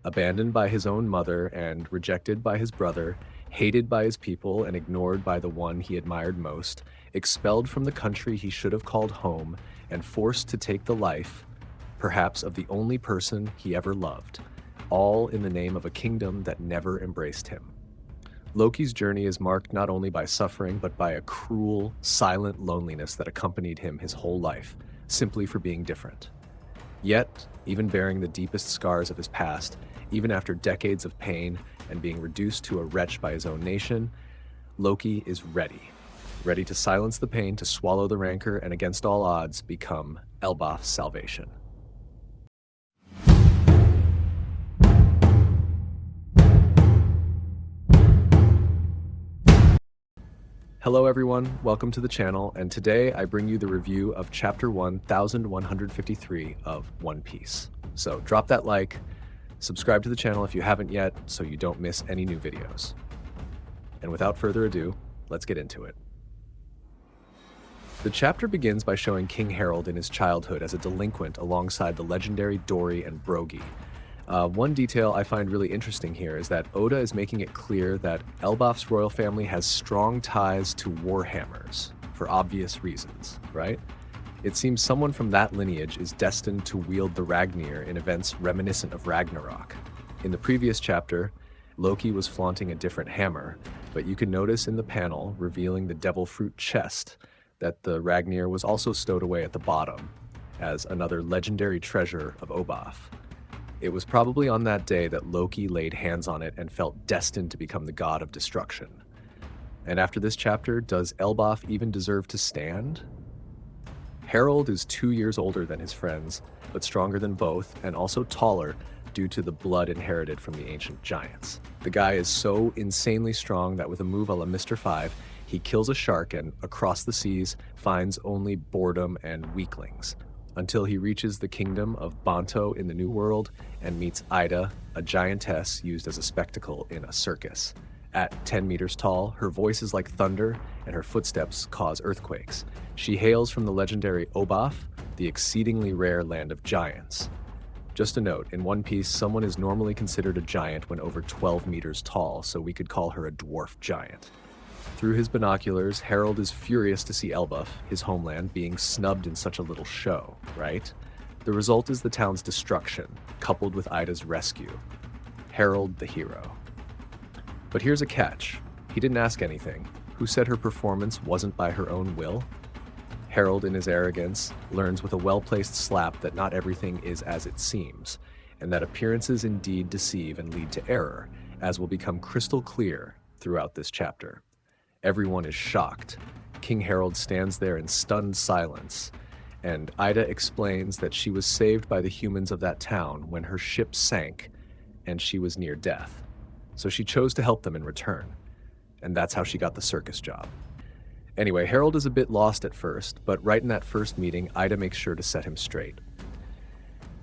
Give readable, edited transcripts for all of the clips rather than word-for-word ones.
Abandoned by his own mother and rejected by his brother, hated by his people and ignored by the one he admired most, expelled from the country he should have called home, and forced to take the life, perhaps of the only person he ever loved, all in the name of a kingdom that never embraced him. Loki's journey is marked not only by suffering, but by a cruel, silent loneliness that accompanied him his whole life, simply for being different. Yet, even bearing the deepest scars of his past, even after decades of pain and being reduced to a wretch by his own nation, Loki is ready to silence the pain, to swallow the rancor, and against all odds, become Elbaf's salvation. Hello everyone, welcome to the channel, and today I bring you the review of Chapter 1153 of One Piece. So drop that like, subscribe to the channel if you haven't yet so you don't miss any new videos. And without further ado, let's get into it. The chapter begins by showing King Herald in his childhood as a delinquent alongside the legendary Dory and Brogy. One detail I find really interesting here is that Oda is making it clear that Elbaf's royal family has strong ties to Warhammers, for obvious reasons, right? It seems someone from that lineage is destined to wield the Ragnir in events reminiscent of Ragnarok. In the previous chapter, Loki was flaunting a different hammer, but you can notice in the panel revealing the devil fruit chest that the Ragnir was also stowed away at the bottom as another legendary treasure of Elbaf. It was probably on that day that Loki laid hands on it and felt destined to become the god of destruction. And after this chapter, does Elbaf even deserve to stand? Herald is 2 years older than his friends, but stronger than both, and also taller due to the blood inherited from the ancient giants. The guy is so insanely strong that with a move a la Mr. 5, he kills a shark and, across the seas, finds only boredom and weaklings, until he reaches the kingdom of Banto in the New World and meets Ida, a giantess used as a spectacle in a circus. At 10 meters tall, her voice is like thunder and her footsteps cause earthquakes. She hails from the legendary Elbaf, the exceedingly rare land of giants. Just a note, in One Piece, someone is normally considered a giant when over 12 meters tall, so we could call her a dwarf giant. Through his binoculars, Herald is furious to see Elbaf, his homeland, being snubbed in such a little show, right? The result is the town's destruction, coupled with Ida's rescue. Herald the hero. But here's a catch. He didn't ask anything. Who said her performance wasn't by her own will? Herald, in his arrogance, learns with a well-placed slap that not everything is as it seems, and that appearances indeed deceive and lead to error, as will become crystal clear throughout this chapter. Everyone is shocked. King Herald stands there in stunned silence, and Ida explains that she was saved by the humans of that town when her ship sank and she was near death. So she chose to help them in return, and that's how she got the circus job. Anyway, Herald is a bit lost at first, but right in that first meeting, Ida makes sure to set him straight.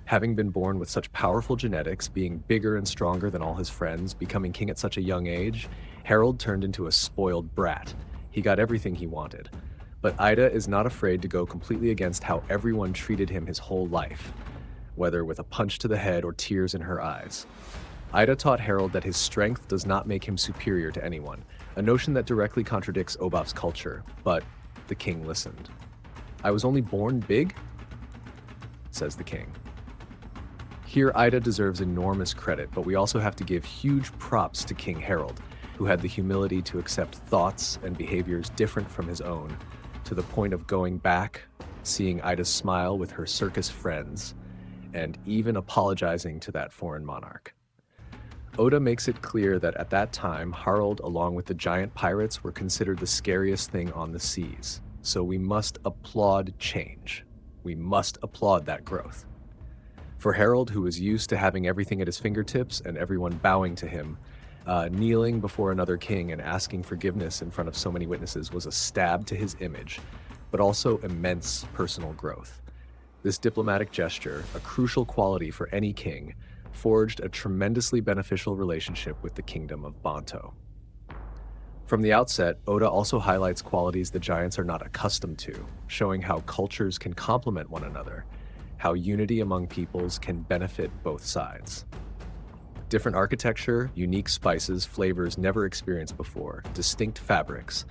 Having been born with such powerful genetics, being bigger and stronger than all his friends, becoming king at such a young age, Herald turned into a spoiled brat. He got everything he wanted. But Ida is not afraid to go completely against how everyone treated him his whole life, whether with a punch to the head or tears in her eyes. Ida taught Herald that his strength does not make him superior to anyone, a notion that directly contradicts Elbaf's culture, but the king listened. "I was only born big?" says the king. Here, Ida deserves enormous credit, but we also have to give huge props to King Herald, who had the humility to accept thoughts and behaviors different from his own, to the point of going back, seeing Ida's smile with her circus friends, and even apologizing to that foreign monarch. Oda makes it clear that at that time, Herald, along with the giant pirates, were considered the scariest thing on the seas. So we must applaud change. We must applaud that growth. For Herald, who was used to having everything at his fingertips and everyone bowing to him, kneeling before another king and asking forgiveness in front of so many witnesses was a stab to his image, but also immense personal growth. This diplomatic gesture, a crucial quality for any king, forged a tremendously beneficial relationship with the kingdom of Banto. From the outset, Oda also highlights qualities the giants are not accustomed to, showing how cultures can complement one another, how unity among peoples can benefit both sides. Different architecture, unique spices, flavors never experienced before, distinct fabrics.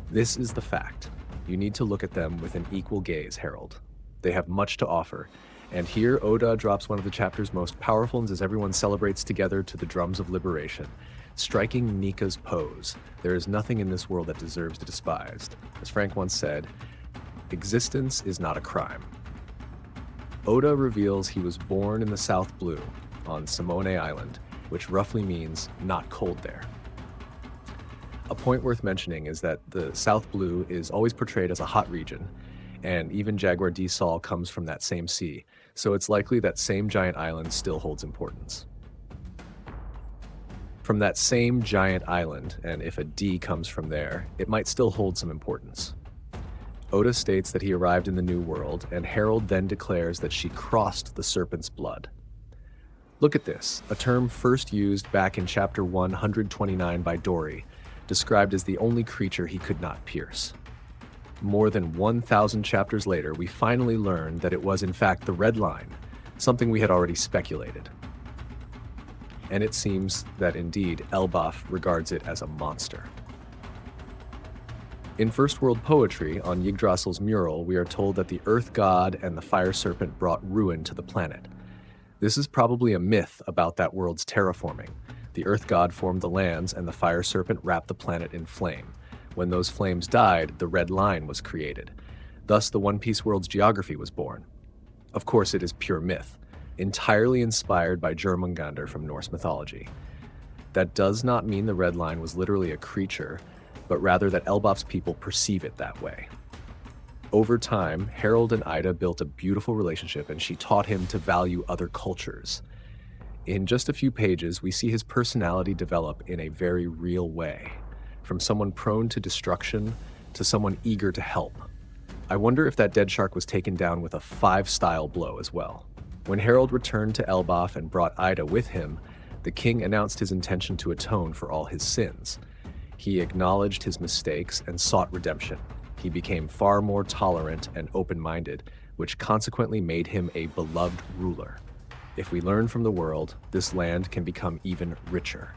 This is the fact. You need to look at them with an equal gaze, Herald. They have much to offer. And here, Oda drops one of the chapter's most powerful as everyone celebrates together to the drums of liberation. Striking Nika's pose. There is nothing in this world that deserves to be despised. As Frank once said, existence is not a crime. Oda reveals he was born in the South Blue, on Simone Island, which roughly means not cold there. A point worth mentioning is that the South Blue is always portrayed as a hot region, and even Jaguar D Sol comes from that same sea, so it's likely that same giant island still holds importance. From that same giant island, and if a D comes from there, it might still hold some importance. Oda states that he arrived in the New World, and Herald then declares that she crossed the serpent's blood. Look at this, a term first used back in chapter 129 by Dory, described as the only creature he could not pierce. More than 1,000 chapters later, we finally learned that it was in fact the Red Line, something we had already speculated. And it seems that indeed Elbaf regards it as a monster. In First World poetry, on Yggdrasil's mural, we are told that the Earth God and the Fire Serpent brought ruin to the planet. This is probably a myth about that world's terraforming. The Earth God formed the lands and the Fire Serpent wrapped the planet in flame. When those flames died, the Red Line was created. Thus, the One Piece world's geography was born. Of course, it is pure myth, entirely inspired by Jörmungandr from Norse mythology. That does not mean the Red Line was literally a creature, but rather that Elbaf's people perceive it that way. Over time, Herald and Ida built a beautiful relationship, and she taught him to value other cultures. In just a few pages, we see his personality develop in a very real way, from someone prone to destruction to someone eager to help. I wonder if that dead shark was taken down with a 5-style blow as well. When Herald returned to Elbaf and brought Ida with him, the king announced his intention to atone for all his sins. He acknowledged his mistakes and sought redemption. He became far more tolerant and open-minded, which consequently made him a beloved ruler. If we learn from the world, this land can become even richer.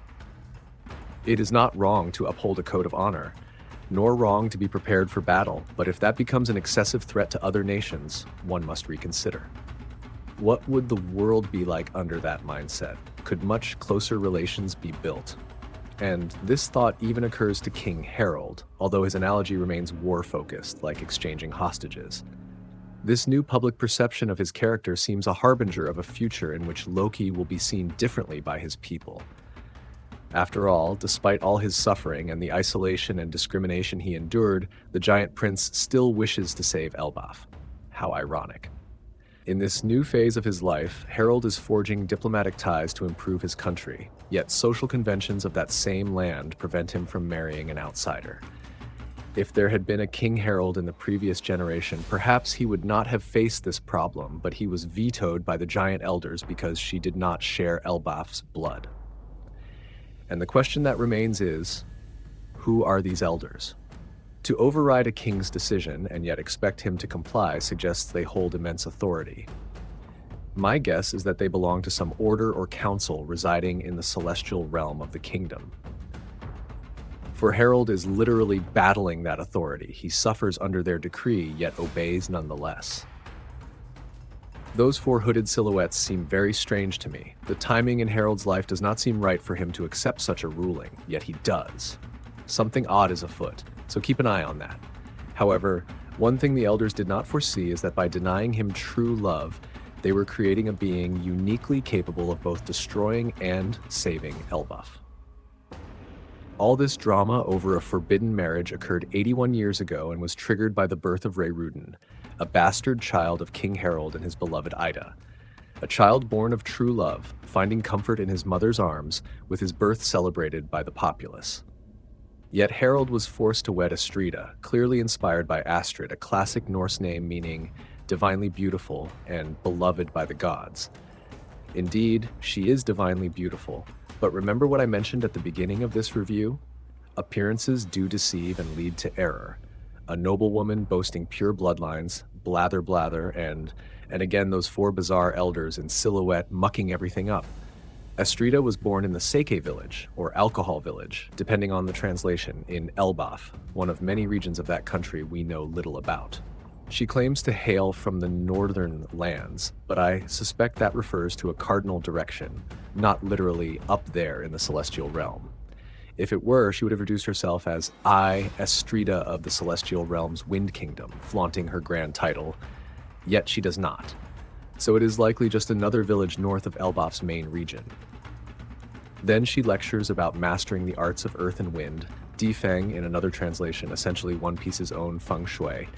It is not wrong to uphold a code of honor, nor wrong to be prepared for battle, but if that becomes an excessive threat to other nations, one must reconsider. What would the world be like under that mindset? Could much closer relations be built? And this thought even occurs to King Herald, although his analogy remains war-focused, like exchanging hostages. This new public perception of his character seems a harbinger of a future in which Loki will be seen differently by his people. After all, despite all his suffering and the isolation and discrimination he endured, the giant prince still wishes to save Elbaf. How ironic. In this new phase of his life, Herald is forging diplomatic ties to improve his country, yet social conventions of that same land prevent him from marrying an outsider. If there had been a King Herald in the previous generation, perhaps he would not have faced this problem, but he was vetoed by the giant elders because she did not share Elbaf's blood. And the question that remains is, who are these elders? To override a king's decision and yet expect him to comply suggests they hold immense authority. My guess is that they belong to some order or council residing in the celestial realm of the kingdom. For Herald is literally battling that authority. He suffers under their decree, yet obeys nonetheless. Those 4 hooded silhouettes seem very strange to me. The timing in Herald's life does not seem right for him to accept such a ruling, yet he does. Something odd is afoot, so keep an eye on that. However, one thing the elders did not foresee is that by denying him true love, they were creating a being uniquely capable of both destroying and saving Elbaf. All this drama over a forbidden marriage occurred 81 years ago and was triggered by the birth of Reincarnation, a bastard child of King Herald and his beloved Ida. A child born of true love, finding comfort in his mother's arms, with his birth celebrated by the populace. Yet Herald was forced to wed Astrida, clearly inspired by Astrid, a classic Norse name meaning divinely beautiful and beloved by the gods. Indeed, she is divinely beautiful, but remember what I mentioned at the beginning of this review? Appearances do deceive and lead to error. A noblewoman boasting pure bloodlines, blather blather, and again those 4 bizarre elders in silhouette mucking everything up. Astrida was born in the Seke village, or alcohol village, depending on the translation, in Elbaf, one of many regions of that country we know little about. She claims to hail from the northern lands, but I suspect that refers to a cardinal direction, not literally up there in the celestial realm. If it were, she would have introduced herself as I, Astrida of the celestial realm's Wind Kingdom, flaunting her grand title, yet she does not. So it is likely just another village north of Elbaf's main region. Then she lectures about mastering the arts of earth and wind, Difeng in another translation, essentially One Piece's own feng shui,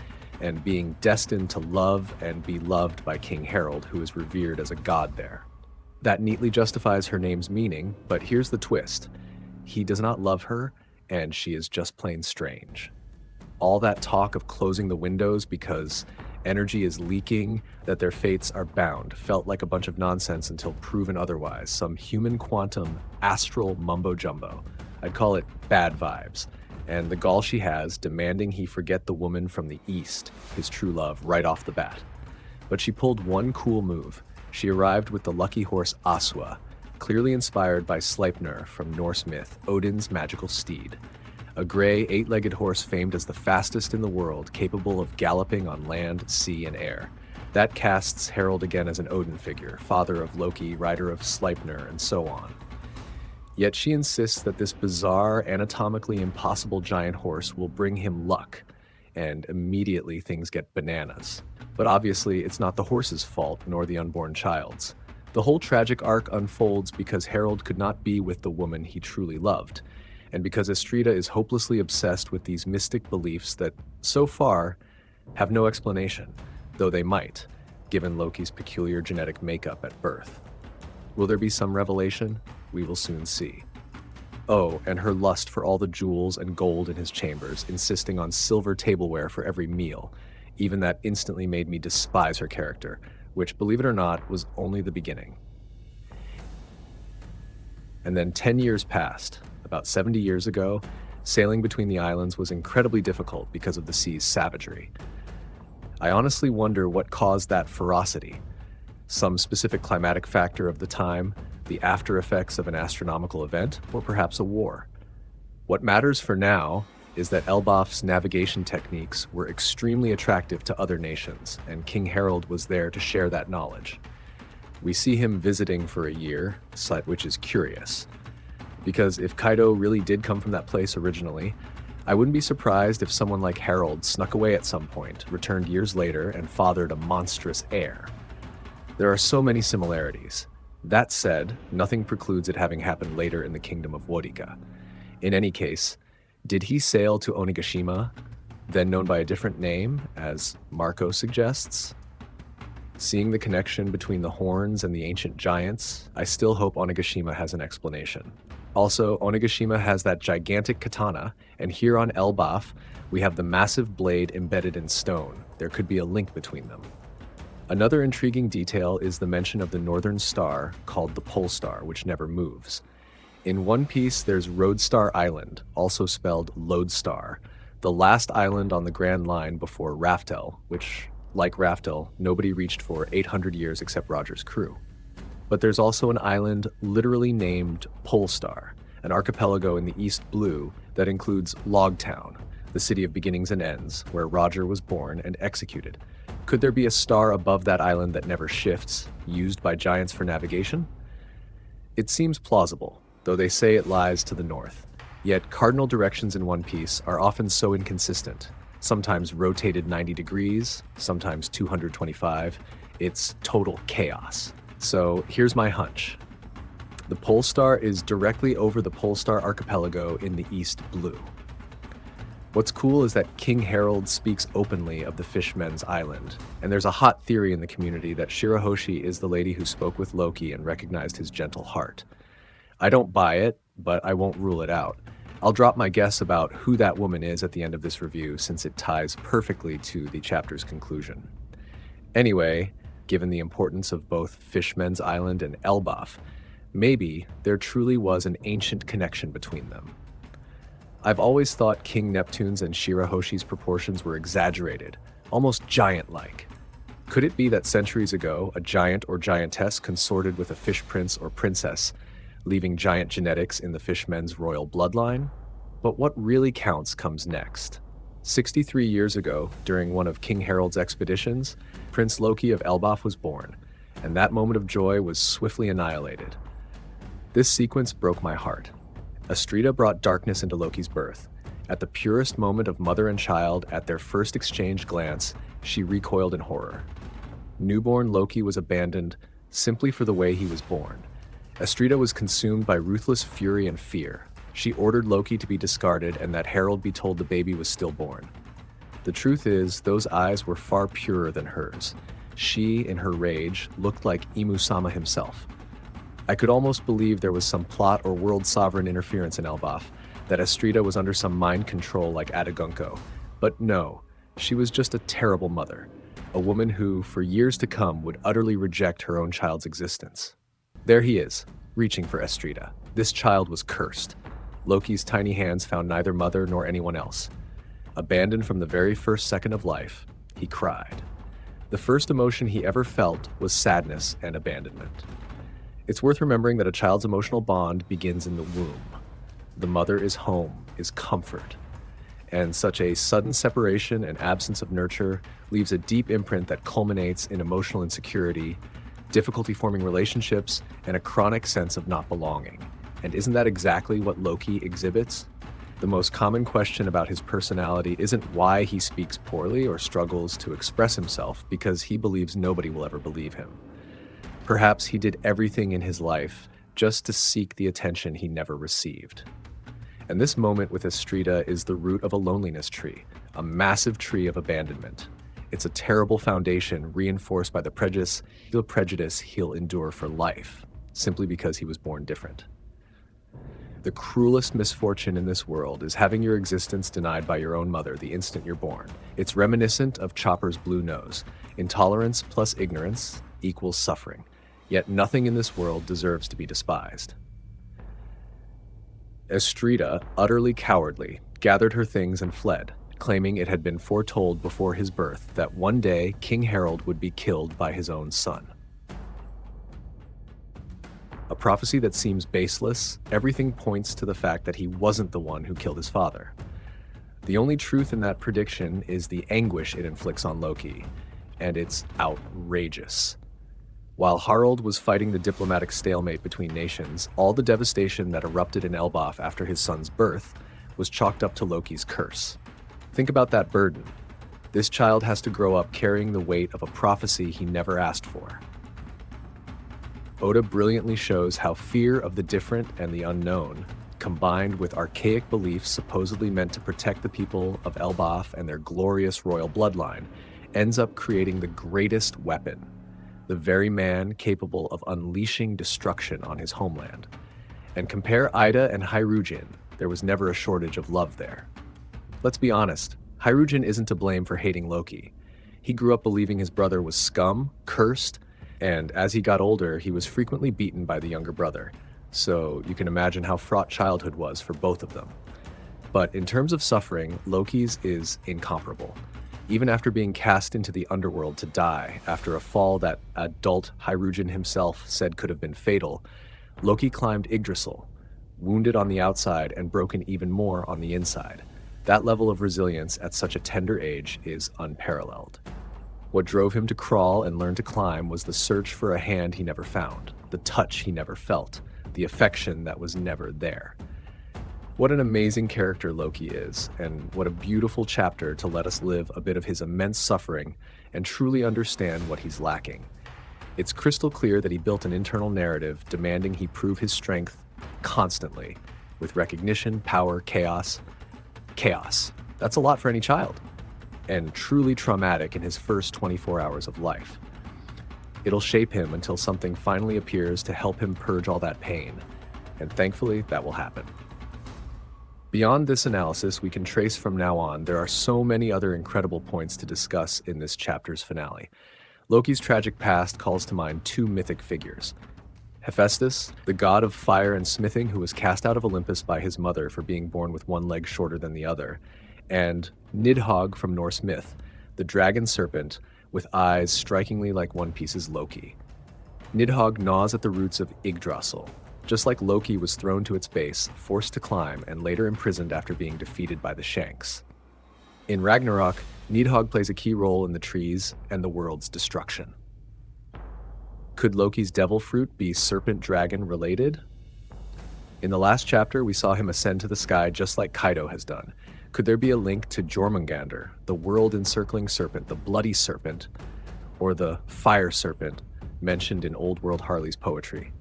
and being destined to love and be loved by King Herald, who is revered as a god there. That neatly justifies her name's meaning, but here's the twist. He does not love her, and she is just plain strange. All that talk of closing the windows because energy is leaking, that their fates are bound, felt like a bunch of nonsense until proven otherwise, some human quantum astral mumbo-jumbo. I'd call it bad vibes. And the gall she has, demanding he forget the woman from the east, his true love, right off the bat. But she pulled one cool move. She arrived with the lucky horse Aswa, clearly inspired by Sleipnir from Norse myth, Odin's magical steed. A gray, eight-legged horse famed as the fastest in the world, capable of galloping on land, sea, and air. That casts Herald again as an Odin figure, father of Loki, rider of Sleipnir, and so on. Yet she insists that this bizarre, anatomically impossible giant horse will bring him luck, and immediately things get bananas. But obviously, it's not the horse's fault, nor the unborn child's. The whole tragic arc unfolds because Herald could not be with the woman he truly loved, and because Astrida is hopelessly obsessed with these mystic beliefs that, so far, have no explanation, though they might, given Loki's peculiar genetic makeup at birth. Will there be some revelation? We will soon see. Oh, and her lust for all the jewels and gold in his chambers, insisting on silver tableware for every meal. Even that instantly made me despise her character, which, believe it or not, was only the beginning. And then 10 years passed. About 70 years ago, sailing between the islands was incredibly difficult because of the sea's savagery. I honestly wonder what caused that ferocity. Some specific climatic factor of the time, the after effects of an astronomical event, or perhaps a war. What matters for now is that Elbaf's navigation techniques were extremely attractive to other nations, and King Herald was there to share that knowledge. We see him visiting for a year, which is curious. Because if Kaido really did come from that place originally, I wouldn't be surprised if someone like Herald snuck away at some point, returned years later, and fathered a monstrous heir. There are so many similarities. That said, nothing precludes it having happened later in the kingdom of Wodika. In any case, did he sail to Onigashima, then known by a different name, as Marco suggests? Seeing the connection between the horns and the ancient giants, I still hope Onigashima has an explanation. Also, Onigashima has that gigantic katana, and here on Elbaf, we have the massive blade embedded in stone. There could be a link between them. Another intriguing detail is the mention of the northern star, called the Pole Star, which never moves. In One Piece, there's Roadstar Island, also spelled Lodestar, the last island on the Grand Line before Raftel, which, like Raftel, nobody reached for 800 years except Roger's crew. But there's also an island literally named Polestar, an archipelago in the East Blue that includes Logtown, the city of beginnings and ends, where Roger was born and executed. Could there be a star above that island that never shifts, used by giants for navigation? It seems plausible, though they say it lies to the north. Yet cardinal directions in One Piece are often so inconsistent, sometimes rotated 90 degrees, sometimes 225. It's total chaos. So here's my hunch. The Pole Star is directly over the Polestar archipelago in the East Blue. What's cool is that King Herald speaks openly of the Fishmen's Island, and there's a hot theory in the community that Shirahoshi is the lady who spoke with Loki and recognized his gentle heart. I don't buy it, but I won't rule it out. I'll drop my guess about who that woman is at the end of this review, since it ties perfectly to the chapter's conclusion. Anyway, given the importance of both Fishmen's Island and Elbaf, maybe there truly was an ancient connection between them. I've always thought King Neptune's and Shirahoshi's proportions were exaggerated, almost giant-like. Could it be that centuries ago, a giant or giantess consorted with a fish prince or princess, leaving giant genetics in the fishmen's royal bloodline. But what really counts comes next. 63 years ago, during one of King Herald's expeditions, Prince Loki of Elbaf was born, and that moment of joy was swiftly annihilated. This sequence broke my heart. Astrida brought darkness into Loki's birth. At the purest moment of mother and child, at their first exchanged glance, she recoiled in horror. Newborn Loki was abandoned simply for the way he was born. Astrida was consumed by ruthless fury and fear. She ordered Loki to be discarded and that Herald be told the baby was stillborn. The truth is, those eyes were far purer than hers. She, in her rage, looked like Imu-sama himself. I could almost believe there was some plot or world sovereign interference in Elbaf, that Astrida was under some mind control like Adagunko. But no, she was just a terrible mother, a woman who, for years to come, would utterly reject her own child's existence. There he is, reaching for Astrida. This child was cursed. Loki's tiny hands found neither mother nor anyone else. Abandoned from the very first second of life, he cried. The first emotion he ever felt was sadness and abandonment. It's worth remembering that a child's emotional bond begins in the womb. The mother is home, is comfort. And such a sudden separation and absence of nurture leaves a deep imprint that culminates in emotional insecurity, difficulty forming relationships, and a chronic sense of not belonging. And isn't that exactly what Loki exhibits? The most common question about his personality isn't why he speaks poorly or struggles to express himself, because he believes nobody will ever believe him. Perhaps he did everything in his life just to seek the attention he never received. And this moment with Astrida is the root of a loneliness tree, a massive tree of abandonment. It's a terrible foundation reinforced by the prejudice he'll endure for life, simply because he was born different. The cruelest misfortune in this world is having your existence denied by your own mother the instant you're born. It's reminiscent of Chopper's blue nose. Intolerance plus ignorance equals suffering. Yet nothing in this world deserves to be despised. Astrida, utterly cowardly, gathered her things and fled, claiming it had been foretold before his birth that one day King Herald would be killed by his own son. A prophecy that seems baseless, everything points to the fact that he wasn't the one who killed his father. The only truth in that prediction is the anguish it inflicts on Loki, and it's outrageous. While Harald was fighting the diplomatic stalemate between nations, all the devastation that erupted in Elbaf after his son's birth was chalked up to Loki's curse. Think about that burden. This child has to grow up carrying the weight of a prophecy he never asked for. Oda brilliantly shows how fear of the different and the unknown, combined with archaic beliefs supposedly meant to protect the people of Elbaf and their glorious royal bloodline, ends up creating the greatest weapon, the very man capable of unleashing destruction on his homeland. And compare Ida and Hyruujin, there was never a shortage of love there. Let's be honest, Hyruujin isn't to blame for hating Loki. He grew up believing his brother was scum, cursed, and as he got older, he was frequently beaten by the younger brother. So you can imagine how fraught childhood was for both of them. But in terms of suffering, Loki's is incomparable. Even after being cast into the underworld to die, after a fall that adult Hyruujin himself said could have been fatal, Loki climbed Yggdrasil, wounded on the outside and broken even more on the inside. That level of resilience at such a tender age is unparalleled. What drove him to crawl and learn to climb was the search for a hand he never found, the touch he never felt, the affection that was never there. What an amazing character Loki is, and what a beautiful chapter to let us live a bit of his immense suffering and truly understand what he's lacking. It's crystal clear that he built an internal narrative demanding he prove his strength constantly, with recognition, power, chaos. Chaos. That's a lot for any child, and truly traumatic in his first 24 hours of life. It'll shape him until something finally appears to help him purge all that pain, and thankfully that will happen. Beyond this analysis we can trace from now on, there are so many other incredible points to discuss in this chapter's finale. Loki's tragic past calls to mind two mythic figures. Hephaestus, the god of fire and smithing who was cast out of Olympus by his mother for being born with one leg shorter than the other, and Nidhogg from Norse myth, the dragon serpent with eyes strikingly like One Piece's Loki. Nidhogg gnaws at the roots of Yggdrasil, just like Loki was thrown to its base, forced to climb, and later imprisoned after being defeated by the Shanks. In Ragnarok, Nidhogg plays a key role in the trees and the world's destruction. Could Loki's devil fruit be serpent-dragon related? In the last chapter, we saw him ascend to the sky just like Kaido has done. Could there be a link to Jörmungandr, the world-encircling serpent, the bloody serpent, or the fire serpent mentioned in Old World Harley's poetry?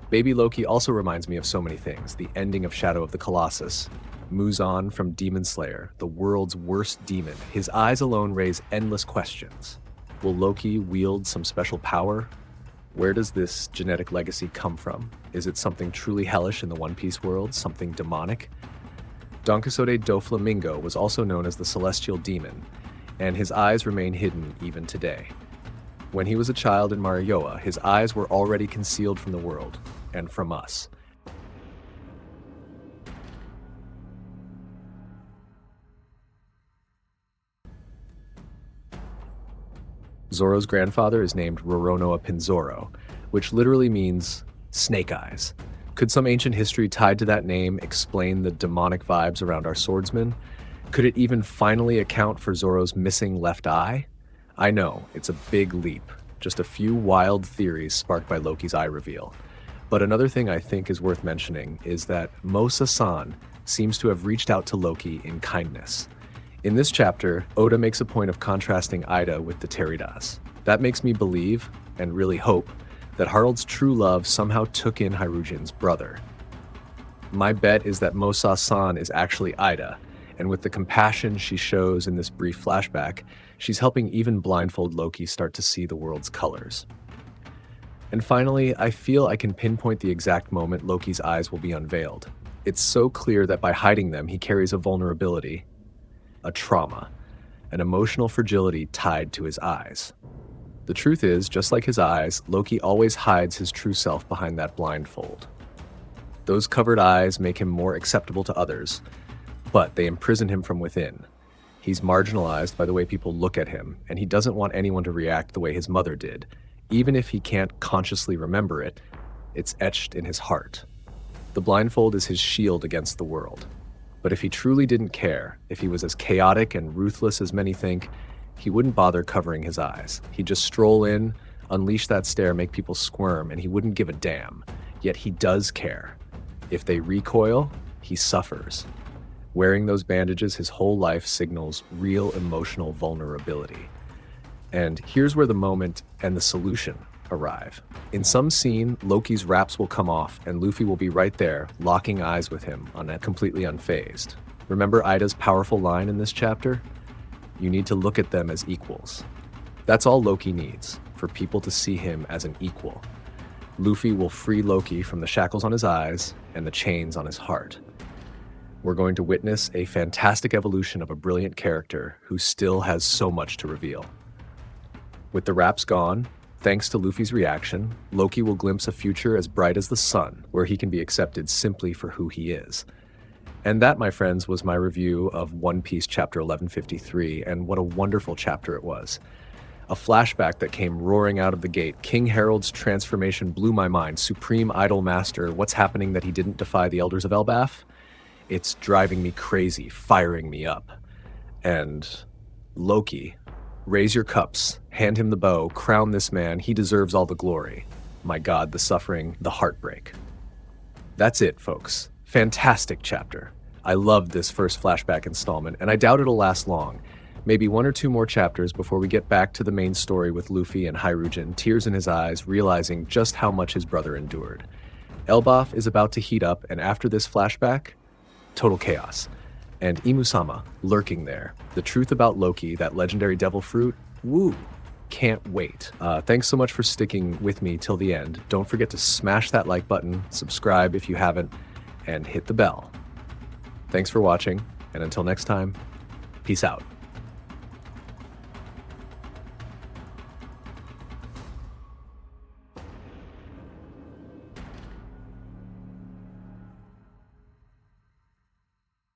Baby Loki also reminds me of so many things: the ending of Shadow of the Colossus, Muzan from Demon Slayer, the world's worst demon. His eyes alone raise endless questions. Will Loki wield some special power? Where does this genetic legacy come from? Is it something truly hellish in the One Piece world, something demonic? Donkasode Doflamingo was also known as the Celestial Demon, and his eyes remain hidden even today. When he was a child in Marioa, his eyes were already concealed from the world, and from us. Zoro's grandfather is named Roronoa Pinzoro, which literally means snake eyes. Could some ancient history tied to that name explain the demonic vibes around our swordsman? Could it even finally account for Zoro's missing left eye? I know, it's a big leap, just a few wild theories sparked by Loki's eye reveal. But another thing I think is worth mentioning is that Mosa-san seems to have reached out to Loki in kindness. In this chapter, Oda makes a point of contrasting Ida with the Teridas. That makes me believe, and really hope, that Harald's true love somehow took in Hyrujin's brother. My bet is that Mosa-san is actually Ida, and with the compassion she shows in this brief flashback, she's helping even blindfold Loki start to see the world's colors. And finally, I feel I can pinpoint the exact moment Loki's eyes will be unveiled. It's so clear that by hiding them, he carries a vulnerability, a trauma, an emotional fragility tied to his eyes. The truth is, just like his eyes, Loki always hides his true self behind that blindfold. Those covered eyes make him more acceptable to others, but they imprison him from within. He's marginalized by the way people look at him, and he doesn't want anyone to react the way his mother did. Even if he can't consciously remember it, it's etched in his heart. The blindfold is his shield against the world. But if he truly didn't care, if he was as chaotic and ruthless as many think, he wouldn't bother covering his eyes. He'd just stroll in, unleash that stare, make people squirm, and he wouldn't give a damn. Yet he does care. If they recoil, he suffers. Wearing those bandages his whole life signals real emotional vulnerability. And here's where the moment and the solution arrive. In some scene, Loki's wraps will come off and Luffy will be right there, locking eyes with him, completely unfazed. Remember Ida's powerful line in this chapter? You need to look at them as equals. That's all Loki needs, for people to see him as an equal. Luffy will free Loki from the shackles on his eyes and the chains on his heart. We're going to witness a fantastic evolution of a brilliant character who still has so much to reveal. With the wraps gone, thanks to Luffy's reaction, Loki will glimpse a future as bright as the sun, where he can be accepted simply for who he is. And that, my friends, was my review of One Piece Chapter 1153, and what a wonderful chapter it was. A flashback that came roaring out of the gate. King Herald's transformation blew my mind. Supreme Idol Master, what's happening that he didn't defy the Elders of Elbaf? It's driving me crazy, firing me up. And Loki, raise your cups, hand him the bow, crown this man, he deserves all the glory. My God, the suffering, the heartbreak. That's it, folks. Fantastic chapter. I loved this first flashback installment, and I doubt it'll last long. Maybe one or two more chapters before we get back to the main story with Luffy and Hyrujen, tears in his eyes, realizing just how much his brother endured. Elbaf is about to heat up, and after this flashback, total chaos. And Imusama, lurking there. The truth about Loki, that legendary devil fruit, woo, can't wait. Thanks so much for sticking with me till the end. Don't forget to smash that like button, subscribe if you haven't, and hit the bell. Thanks for watching, and until next time, peace out.